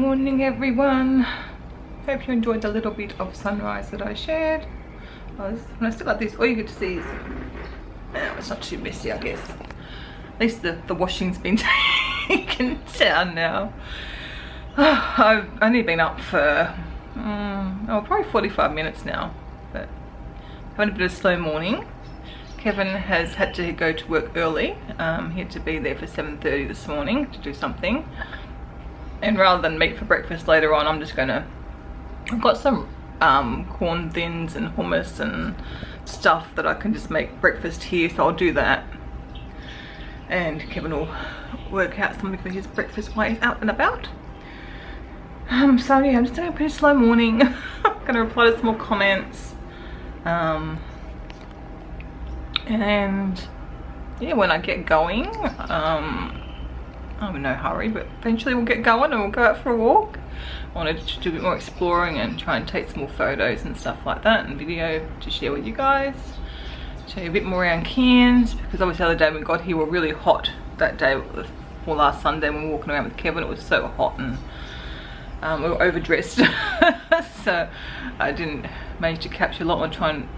morning everyone. Hope you enjoyed the little bit of sunrise that I shared. When I still got these, all you get to see is it's not too messy, I guess. At least the washing's been taken down now. I've only been up for probably 45 minutes now, but having a bit of a slow morning. Kevin has had to go to work early. He had to be there for 7:30 this morning to do something. And rather than meat for breakfast later on, I'm just gonna, I've got some corn thins and hummus and stuff that I can just make breakfast here, so I'll do that. And Kevin will work out something for his breakfast while he's out and about. So yeah, I'm just doing a pretty slow morning. I'm gonna reply to some more comments. And yeah, when I get going, I'm in no hurry, but eventually we'll get going and we'll go out for a walk. I wanted to do a bit more exploring and try and take some more photos and stuff like that, and video to share with you guys. Show you a bit more around Cairns, because obviously the other day we got here, we were really hot that day, or last Sunday when we were walking around with Kevin. It was so hot and we were overdressed. So I didn't manage to capture a lot more, try and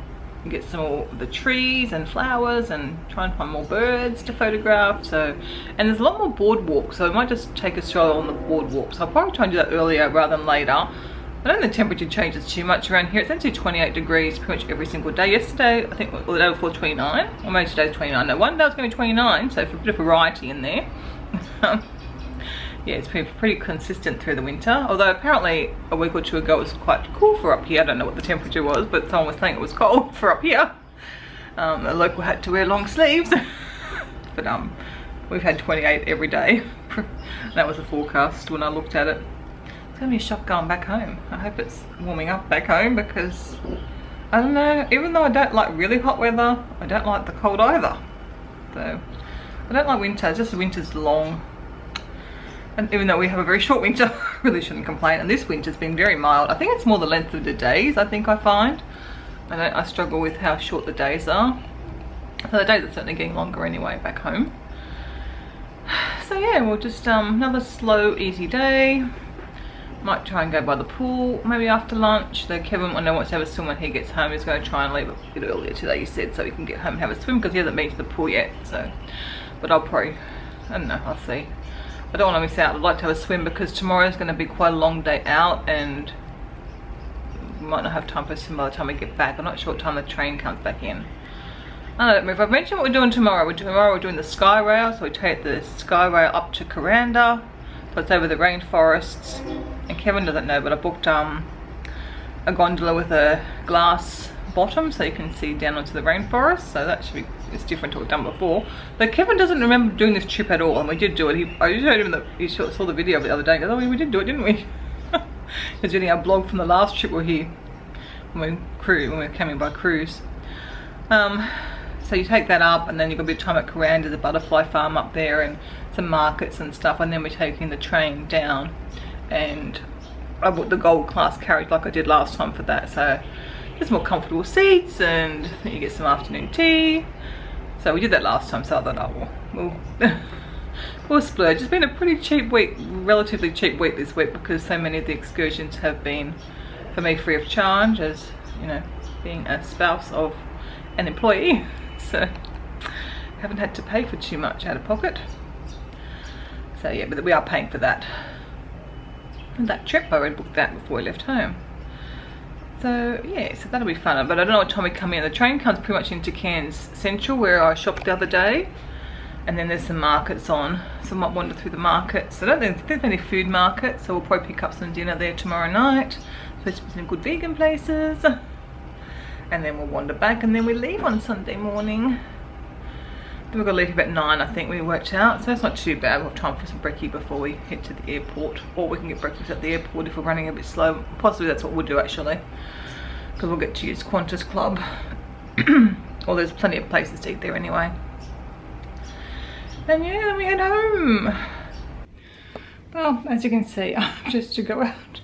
get some more of the trees and flowers and try and find more birds to photograph. So, and there's a lot more boardwalks, so I might just take a stroll on the boardwalk. So I'll probably try and do that earlier rather than later. I don't think the temperature changes too much around here. It's actually 28 degrees pretty much every single day. Yesterday, I think, well, the day before 29, or maybe today's 29. No, one day it's going to be 29, so for a bit of variety in there. Yeah, it's pretty consistent through the winter, although apparently a week or two ago it was quite cool for up here. I don't know what the temperature was, but someone was saying it was cold for up here. The local had to wear long sleeves. But we've had 28 every day. That was the forecast when I looked at it. It's gonna be a shock going back home. I hope it's warming up back home, because I don't know, even though I don't like really hot weather, I don't like the cold either. So I don't like winter, it's just the winter's long. And even though we have a very short winter, I really shouldn't complain. And this winter's been very mild. I think it's more the length of the days, I think I find. I struggle with how short the days are. So the days are certainly getting longer anyway back home. So yeah, we'll just, another slow, easy day. Might try and go by the pool, maybe after lunch. Though Kevin, when I want to have a swim when he gets home, he's going to try and leave a bit earlier today, he said, so he can get home and have a swim, because he hasn't been to the pool yet. So, but I'll probably, I don't know, I'll see. I don't want to miss out. I'd like to have a swim, because tomorrow's going to be quite a long day out and we might not have time for a swim by the time we get back. I'm not sure what time the train comes back in. I don't know if I've mentioned what we're doing tomorrow. We're doing the Sky Rail, so we take the Sky Rail up to Kuranda. So it's over the rainforests, and Kevin doesn't know, but I booked a gondola with a glass bottom so you can see down onto the rainforest. So that should be, it's different to what I've done before. But Kevin doesn't remember doing this trip at all, and we did do it. I showed him that he saw the video of it the other day. He goes, oh, we did do it, didn't we? He was reading our blog from the last trip we were here when we came in by cruise. So you take that up, and then you've got a bit of time at Kuranda, the butterfly farm up there, and some markets and stuff, and then we're taking the train down. And I bought the gold class carriage like I did last time for that, so there's more comfortable seats, and you get some afternoon tea. So we did that last time, so I thought, oh, we'll splurge. It's been a pretty cheap week, relatively cheap week this week, because so many of the excursions have been for me free of charge, as you know, being a spouse of an employee. So haven't had to pay for too much out of pocket. So yeah, but we are paying for that trip. I already booked that before we left home. So yeah, so that'll be fun. But I don't know what time we come in. The train comes pretty much into Cairns Central, where I shopped the other day, and then there's some markets on, so I might wander through the markets. I don't think there's any food markets, so we'll probably pick up some dinner there tomorrow night. Supposed to be some good vegan places, and then we'll wander back, and then we leave on Sunday morning. Then we've got to leave about 9, I think we worked out, so that's not too bad. We'll have time for some brekkie before we head to the airport, or we can get breakfast at the airport if we're running a bit slow. Possibly that's what we'll do actually, because we'll get to use Qantas Club. Well, there's plenty of places to eat there anyway. And yeah, then we head home. Well, as you can see, I'm just to go out.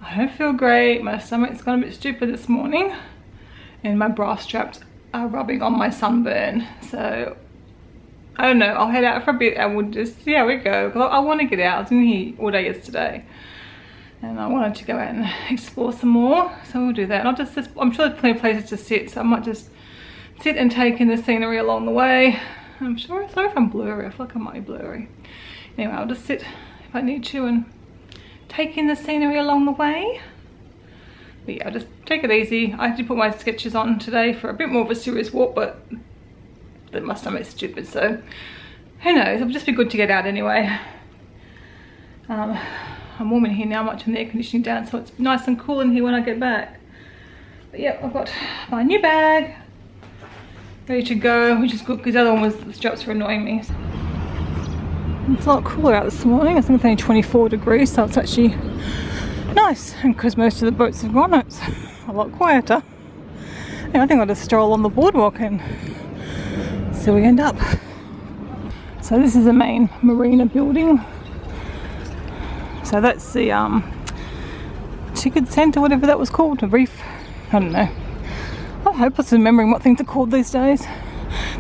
I don't feel great. My stomach's gone a bit stupid this morning, and my bra straps are rubbing on my sunburn, so I don't know, I'll head out for a bit and we'll just see how we go. Because I want to get out. I was in here all day yesterday. And I wanted to go out and explore some more. So we'll do that. And I'm sure there's plenty of places to sit. So I might just sit and take in the scenery along the way. I'm sorry if I'm blurry. I feel like I might be blurry. Anyway, I'll just sit if I need to and take in the scenery along the way. But yeah, I'll just take it easy. I actually put my sketches on today for a bit more of a serious walk, but my stomach's stupid, so who knows. It'll just be good to get out anyway. I'm warm in here now. I'm not turning the air conditioning down, so it's nice and cool in here when I get back. But yeah, I've got my new bag ready to go, which is good because the other one was, the straps were annoying me. It's a lot cooler out this morning. I think it's only 24 degrees, so it's actually nice. And because most of the boats have gone, it's a lot quieter. And I think I'll just stroll on the boardwalk and see where we end up. So this is the main marina building. So that's the ticket centre, whatever that was called, a reef. I don't know. I'm hopeless remembering what things are called these days.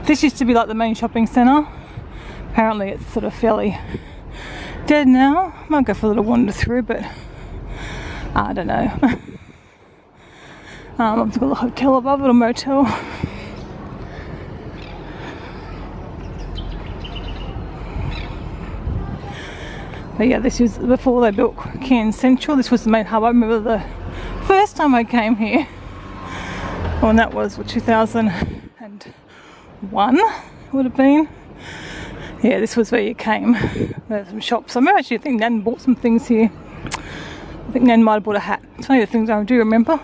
This used to be like the main shopping centre. Apparently it's sort of fairly dead now. Might go for a little wander through, but I don't know. I've got a hotel above it, a motel. But yeah, this was before they built Cairns Central. This was the main hub. I remember the first time I came here. Well, and that was 2001 would have been. Yeah, this was where you came. There's some shops. I remember actually, I think Nan bought some things here. I think Nan might have bought a hat. It's one of the things I do remember.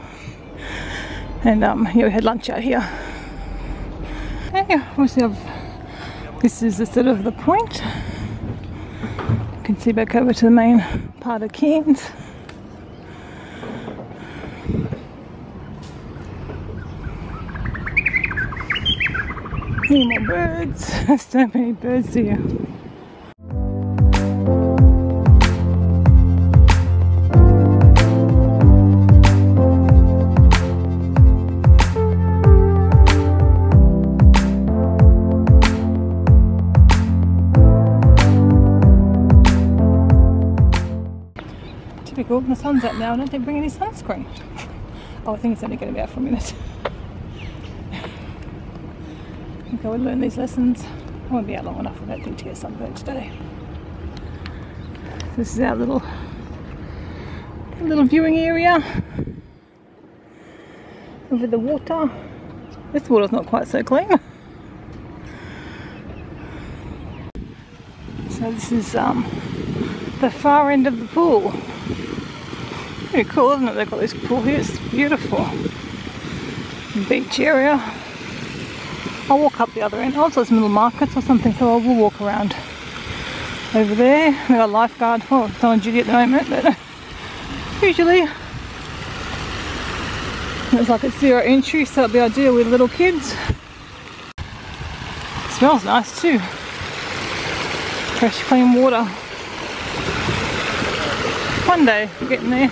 And yeah, we had lunch out here. And yeah, obviously this is the sort of the point. You can see back over to the main part of Cairns. More birds. So many birds here. Typical. The sun's up now and I didn't bring any sunscreen. Oh, I think it's only going to be out for a minute. I think I would learn these lessons. I won't be out long enough, I don't think, to get sunburned today. This is our little viewing area over the water. This water's not quite so clean. So this is the far end of the pool. Pretty cool, isn't it? They've got this pool here. It's beautiful. Beach area. I'll walk up the other end. Also, it's middle markets or something, so I will walk around over there. They've got a lifeguard. Oh, it's on duty at the moment, but usually it's like a zero entry, so it'll be ideal with little kids. It smells nice too. Fresh, clean water. One day, we're getting there.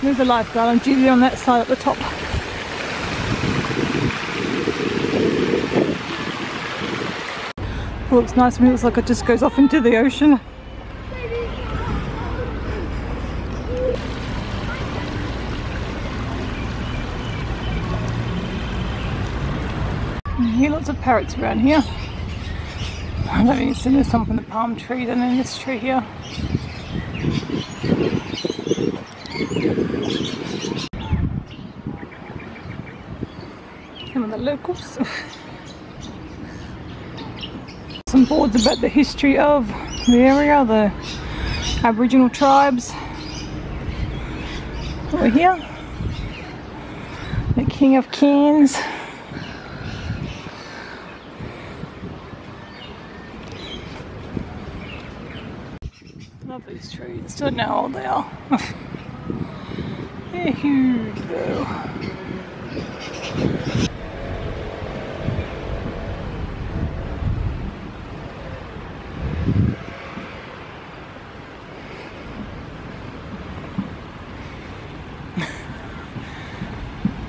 There's a lifeguard on duty on that side at the top. It looks nice. It looks like it just goes off into the ocean. Here, lots of parrots around here. I don't even see there's some from the palm trees and then this tree here. Some of the locals. Some boards about the history of the area, the Aboriginal tribes. Over here, the King of Cairns. Love these trees. Still don't know how old they are. They're huge though.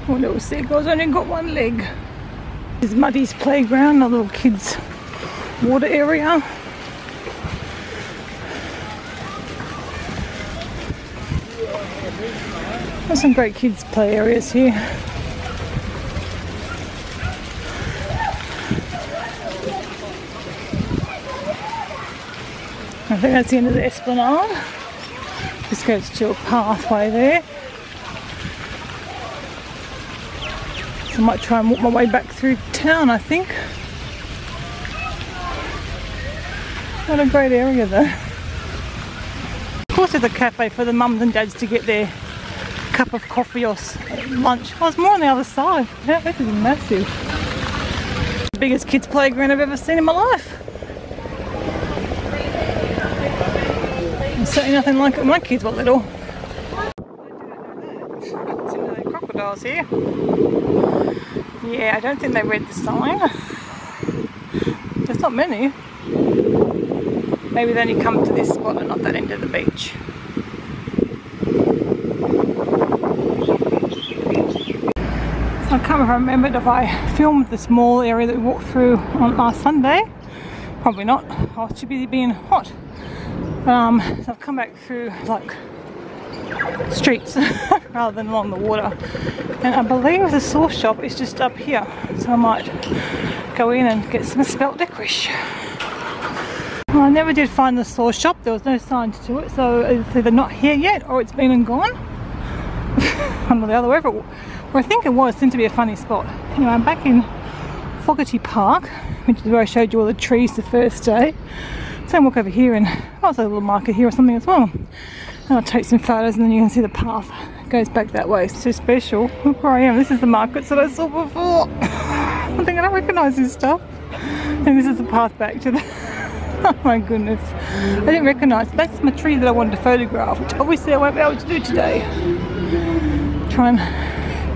Oh, little seagull's only got one leg. This is Muddy's playground, a little kids' water area. There's some great kids' play areas here. I think that's the end of the Esplanade. This goes to a pathway there. So I might try and walk my way back through town, I think. What a great area though. Of course there's a cafe for the mums and dads to get their cup of coffee or lunch. Oh, it's more on the other side. Yeah, this is massive. The biggest kids playground I've ever seen in my life. There's certainly nothing like it when my kids were little. Some crocodiles here. Yeah, I don't think they read the sign. There's not many. Maybe they only come to this spot and not that end of the beach. So I can't remember if I filmed the small area that we walked through on last Sunday. Probably not. I was too busy being hot. So I've come back through like streets rather than along the water. And I believe the sauce shop is just up here. So I might go in and get some spelt licorice. Well, I never did find the sauce shop. There was no signs to it, so it's either not here yet or it's been and gone. One or the other, wherever I think it was, seemed to be a funny spot. Anyway, I'm back in Fogarty Park, which is where I showed you all the trees the first day. So I'll walk over here and there's a little market here or something as well. And I'll take some photos and then you can see the path goes back that way. It's too special. Look where I am. This is the markets that I saw before. I think I don't recognise this stuff. And this is the path back to the... Oh my goodness. I didn't recognise. That's my tree that I wanted to photograph, which obviously I won't be able to do today. Try and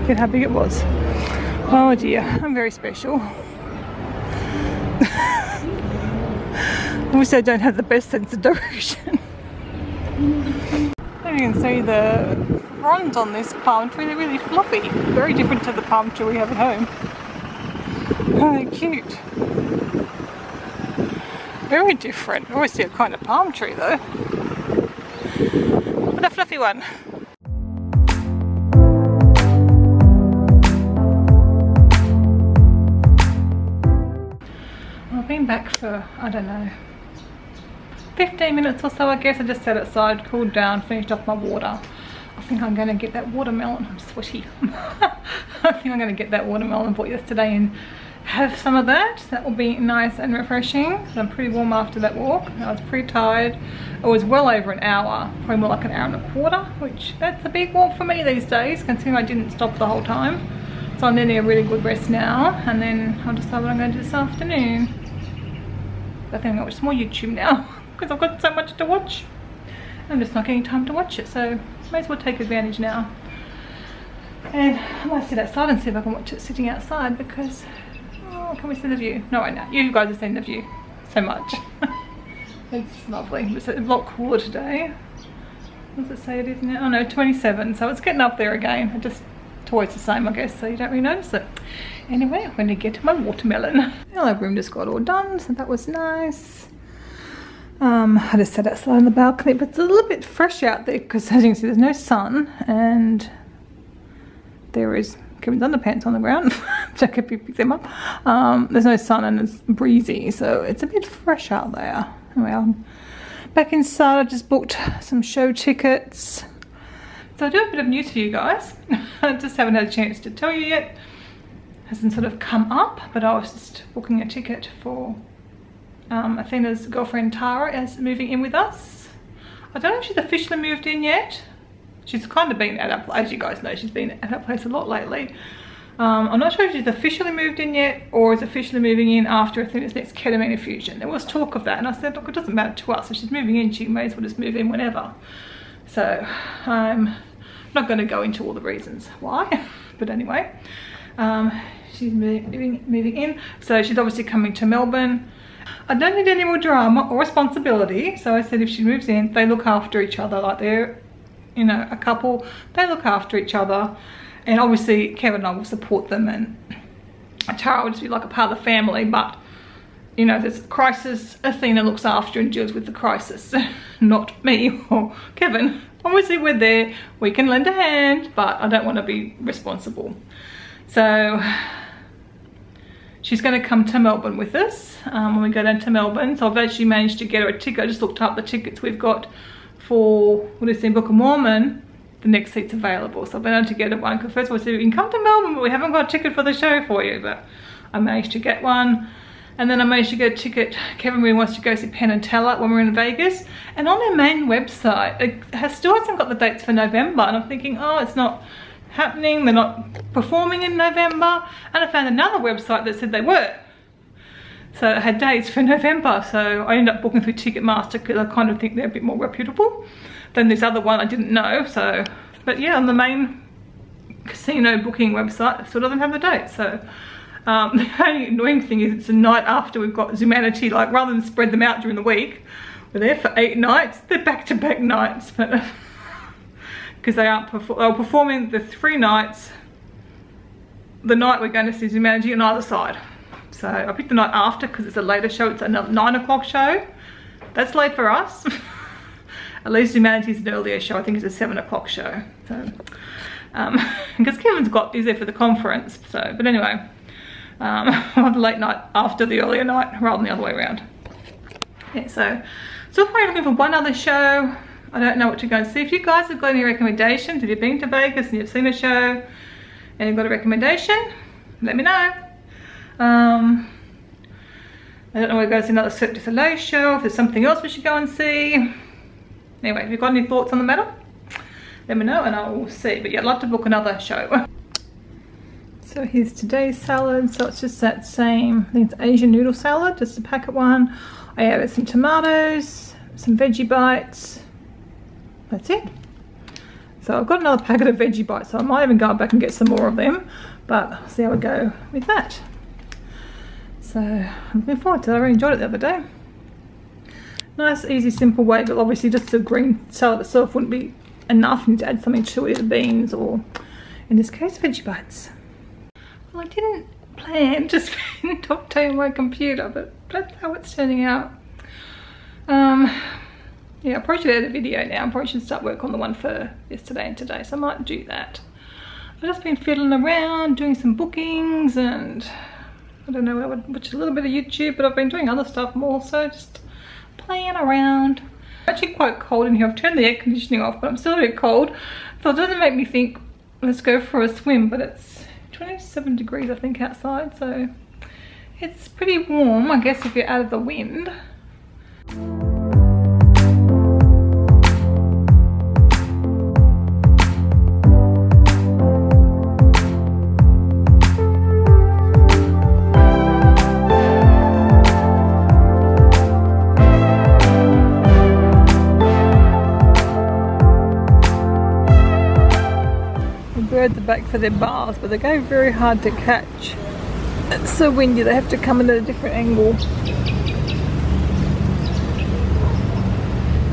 get how big it was. Oh dear, I'm very special. Obviously I don't have the best sense of direction. There you can see the fronds on this palm tree. They're really fluffy. Very different to the palm tree we have at home. Oh, they're cute. Very different. Obviously a kind of palm tree though. But a fluffy one. Well, I've been back for, I don't know, 15 minutes or so I guess. I just sat outside, cooled down, finished off my water. I think I'm going to get that watermelon. I'm sweaty. I think I'm going to get that watermelon I bought yesterday and have some of that. That will be nice and refreshing. So I'm pretty warm after that walk. I was pretty tired. It was well over an hour, probably more like an hour and a quarter, which that's a big walk for me these days, considering I didn't stop the whole time. So I'm needing a really good rest now, and then I'll decide what I'm going to do this afternoon. I think I'm going to watch some more YouTube now because I've got so much to watch. I'm just not getting time to watch it, so may as well take advantage now. And I might sit outside and see if I can watch it sitting outside because, oh, can we see the view? No, right now. You guys have seen the view so much. It's lovely. It's a lot cooler today. What does it say it is now? Oh no, 27. So it's getting up there again. It just always the same, I guess, so you don't really notice it. Anyway, I'm going to get my watermelon. The live room just got all done, so that was nice. I just sat outside on the balcony, but it's a little bit fresh out there because, as you can see, there's no sun and there is Kevin's underpants on the ground. Check if you pick them up. There's no sun and it's breezy, so it's a bit fresh out there. Anyway, I'm back inside. I just booked some show tickets. So I do have a bit of news for you guys. I just haven't had a chance to tell you yet. Hasn't sort of come up, but I was just booking a ticket for Athena's girlfriend Tara is moving in with us. I don't know if she's officially moved in yet. She's kind of been at our place, as you guys know, she's been at our place a lot lately. I'm not sure if she's officially moved in yet or is officially moving in after Athena's next ketamine infusion. There was talk of that and I said, look, it doesn't matter to us. If she's moving in, she may as well just move in whenever. So I'm not going to go into all the reasons why, but anyway, she's moving in. So she's obviously coming to Melbourne. I don't need any more drama or responsibility. So I said if she moves in, they look after each other, like they're, you know, a couple. They look after each other. And obviously Kevin and I will support them and Tara will just be like a part of the family, but you know, there's a crisis, Athena looks after and deals with the crisis, not me or Kevin. Obviously we're there, we can lend a hand, but I don't want to be responsible. So she's going to come to Melbourne with us when we go down to Melbourne. So I've actually managed to get her a ticket. I just looked up the tickets we've got for, what is it, Book of Mormon. The next seat's available. So I've been able to get her one, because first of all I said, you can come to Melbourne, but we haven't got a ticket for the show for you. But I managed to get one. And then I managed to get a ticket. Kevin really wants to go see Penn and Teller when we're in Vegas. And on their main website, it still hasn't got the dates for November. And I'm thinking, oh, it's not happening. They're not performing in November. And I found another website that said they were. So it had dates for November. So I ended up booking through Ticketmaster because I kind of think they're a bit more reputable than this other one I didn't know. So, but yeah, on the main casino booking website, it still doesn't have the date. So the only annoying thing is it's the night after we've got Zumanity. Like, rather than spread them out during the week, we're there for 8 nights. They're back-to-back nights, but because they were performing the 3 nights. The night we're going to see Zumanity on either side. So I picked the night after because it's a later show. It's another 9 o'clock show. That's late for us. At least Humanity's an earlier show. I think it's a 7 o'clock show. So because Kevin's is there for the conference. So, but anyway. I'll have the late night after the earlier night rather than the other way around. Yeah, so probably looking for one other show. I don't know what to go and see. If you guys have got any recommendations, if you've been to Vegas and you've seen a show and you've got a recommendation, let me know. I don't know where to go see another Cirque du Soleil show, if there's something else we should go and see. Anyway, if you've got any thoughts on the matter, let me know and I will see. But yeah, I'd love to book another show. So here's today's salad. So it's just that same, I think it's Asian noodle salad, just a packet one. I added some tomatoes, some veggie bites. That's it. So I've got another packet of veggie bites, so I might even go back and get some more of them, but I'll see how we go with that. So I'm looking forward to it. I really enjoyed it the other day. Nice, easy, simple way, but obviously just the green salad itself wouldn't be enough. You need to add something to it, either beans or, in this case, veggie bites. Well, I didn't plan to spend top day on my computer, but that's how it's turning out. Yeah, I probably should edit a video now. I probably should start work on the one for yesterday and today, so I might do that. I've just been fiddling around, doing some bookings, and I don't know, I would watch a little bit of YouTube, but I've been doing other stuff more, so just playing around. It's actually quite cold in here. I've turned the air conditioning off, but I'm still a bit cold, so it doesn't make me think, let's go for a swim, but it's 27 degrees I think outside, so it's pretty warm, I guess, if you're out of the wind. Birds are back for their bars, but they're going very hard to catch. It's so windy, they have to come in at a different angle.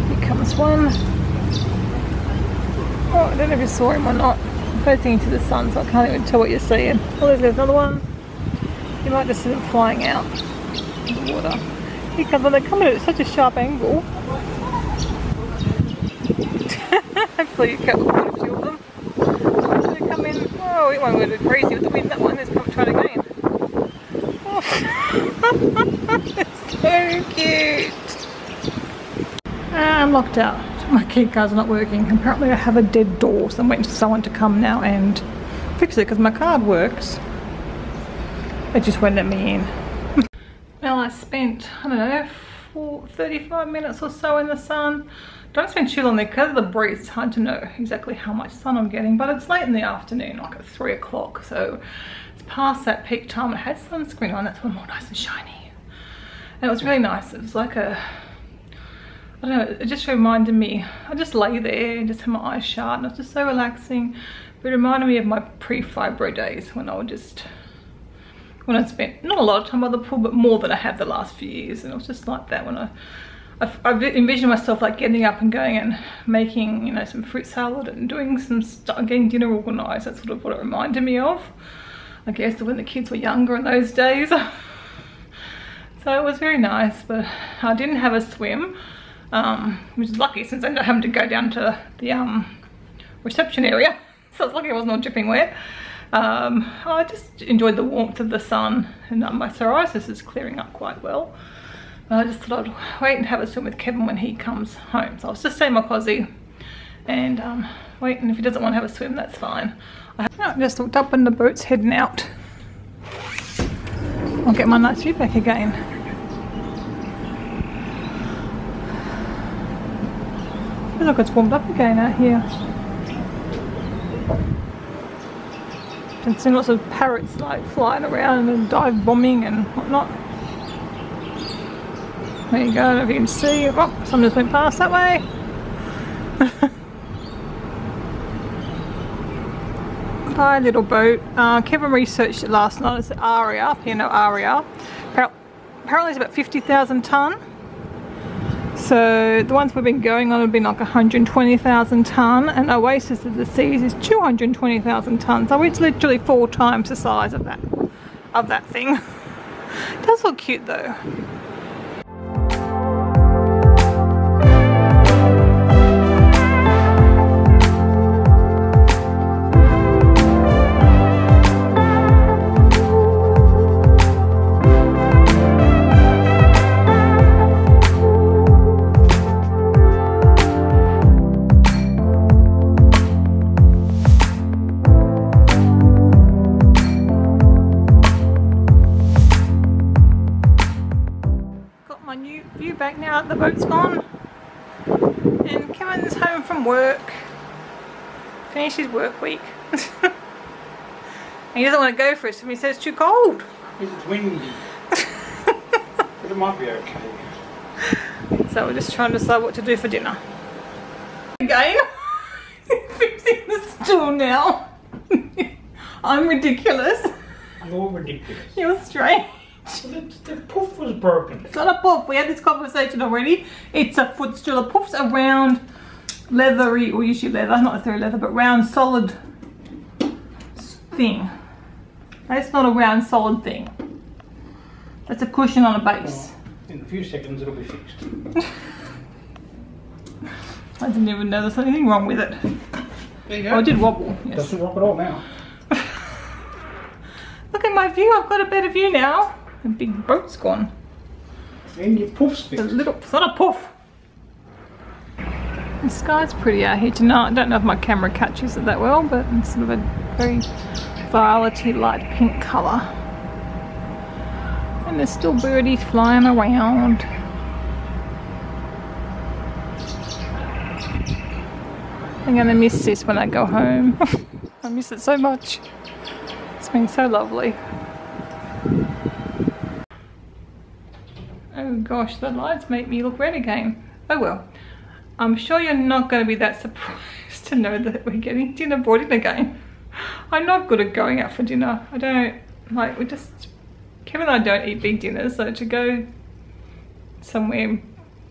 Here comes one. Oh, I don't know if you saw him or not. I'm facing into the sun, so I can't even tell what you're seeing. Oh, there's another one. You might just see them flying out in the water. Here comes one. They're coming at such a sharp angle. Hopefully you catch quite a few of them. Come in. Oh, it won't go crazy with the wind. That one is trying again. Oh. It's so cute. I'm locked out. My key card's not working. Apparently I have a dead door, so I'm waiting for someone to come now and fix it because my card works. They just won't let me in. Well, I spent, I don't know, 35 minutes or so in the sun. Don't spend too long there because of the breeze. It's hard to know exactly how much sun I'm getting, but it's late in the afternoon, like at 3 o'clock, so it's past that peak time. It had sunscreen on, that's when more nice and shiny. And it was really nice. It was like a, I don't know, it just reminded me, I just lay there and just had my eyes shut and it was just so relaxing. But it reminded me of my pre-fibro days when I would just, when I spent not a lot of time by the pool, but more than I have the last few years. And it was just like that when I envisioned myself like getting up and going and making, you know, some fruit salad and doing some stuff, getting dinner organised. That's sort of what it reminded me of. I guess when the kids were younger in those days. So it was very nice, but I didn't have a swim, which is lucky since I ended up having to go down to the reception area. So it's lucky I wasn't all dripping wet. I just enjoyed the warmth of the sun, and my psoriasis is clearing up quite well. I just thought I'd wait and have a swim with Kevin when he comes home. So I was just staying my cosy and wait, and if he doesn't want to have a swim, that's fine. I just looked up and the boat's heading out. I'll get my nice view back again. Feels like it's warmed up again out here. I've seen lots of parrots like flying around and dive bombing and whatnot. There you go, I don't know if you can see. Oh, someone just went past that way. Hi, little boat. Kevin researched it last night. It's Aria, you know Aria. Apparently it's about 50,000 tonne. So the ones we've been going on have been like 120,000 tonne, and Oasis of the Seas is 220,000 tonne. So it's literally 4 times the size of that thing. It does look cute though. Back now that the boat's gone, and Kevin's home from work, finished his work week. And he doesn't want to go for it, so he says it's too cold. It's windy. But it might be okay. So we're just trying to decide what to do for dinner. Again, fixing the stool now. I'm ridiculous. You're ridiculous. You're strange. The poof was broken. It's not a poof. We had this conversation already. It's a footstool. A poof's a round, leathery, or usually leather, not necessarily leather, but round, solid thing. That's not a round, solid thing. That's a cushion on a base. Well, in a few seconds it'll be fixed. I didn't even know there's anything wrong with it. There you go. Oh, it did wobble. Yes. Doesn't rock at all now. Look at my view. I've got a better view now. The big boat's gone. And your poof's fixed. It's not a poof. The sky's pretty out here tonight. I don't know if my camera catches it that well, but it's sort of a very violety light pink colour. And there's still birdies flying around. I'm gonna miss this when I go home. I miss it so much. It's been so lovely. Oh gosh, the lights make me look red again. Oh well. I'm sure you're not going to be that surprised to know that we're getting dinner brought in again. I'm not good at going out for dinner. I don't, like, Kevin and I don't eat big dinners, so to go somewhere,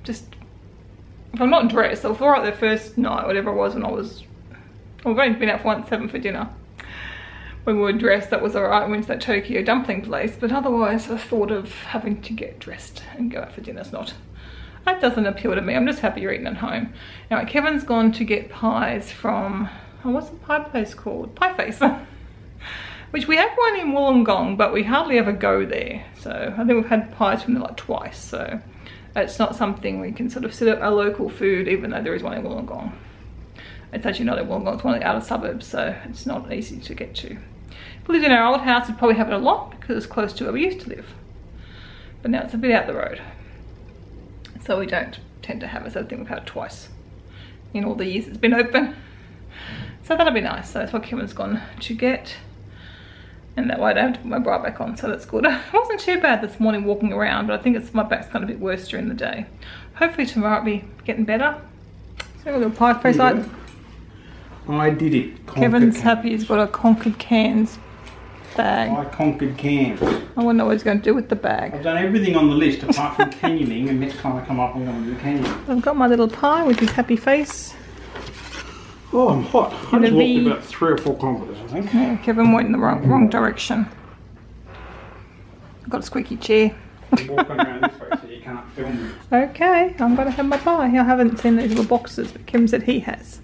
just, if I'm not dressed, I'll feel like the first night, whatever it was when we've only been out for 1-7 for dinner. When we were dressed, that was alright. We went to that Tokyo dumpling place, but otherwise the thought of having to get dressed and go out for dinner is not. That doesn't appeal to me. I'm just happy you're eating at home. Now, Kevin's gone to get pies from, oh, what's the pie place called? Pie Face. Which we have one in Wollongong, but we hardly ever go there. So I think we've had pies from there like twice. So it's not something we can sort of sit at a local food, even though there is one in Wollongong. It's actually not in Wollongong, it's one of the outer suburbs, so it's not easy to get to. If we lived in our old house, we'd probably have it a lot because it's close to where we used to live. But now it's a bit out the road. So we don't tend to have it, so I think we've had it twice in all the years it's been open. So that'll be nice. So that's what Kevin's gone to get. And that way I don't have to put my bra back on, so that's good. It wasn't too bad this morning walking around, but I think my back's kind of a bit worse during the day. Hopefully tomorrow it'll be getting better. So a little pie face like. I did it. Kevin's happy he's got a Conquered Cans bag. I conquered cans. I wonder what he's going to do with the bag. I've done everything on the list apart from canyoning, and next time I come up I'm going to do canyoning. I've got my little pie with his happy face. Oh, I'm hot. I In a just walked V. about 3 or 4 kilometres, I think. Yeah, Kevin went in the wrong direction. Got a squeaky chair. I'm walking around this way so you can't film me. Okay, I'm gonna have my pie. I haven't seen these little boxes, but Kim said he has.